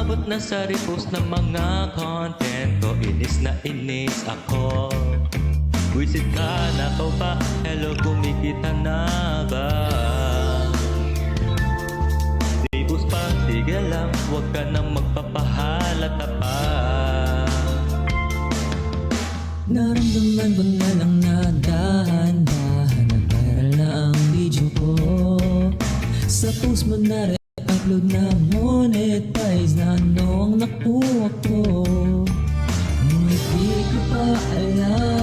umabot na sa repost ng mga content ko. Inis na inis ako. Wisit ka na to ba? Hello, kumikita na ba? Repost pa, sige lang, huwag ka nang magpapahalata pa. Naramdaman ko na lang na dahan-dahan nag-viral na ang video ko. Sa post mo na re-upload na monetize na ano ang nakuha ko. Ngunit di ko pa alam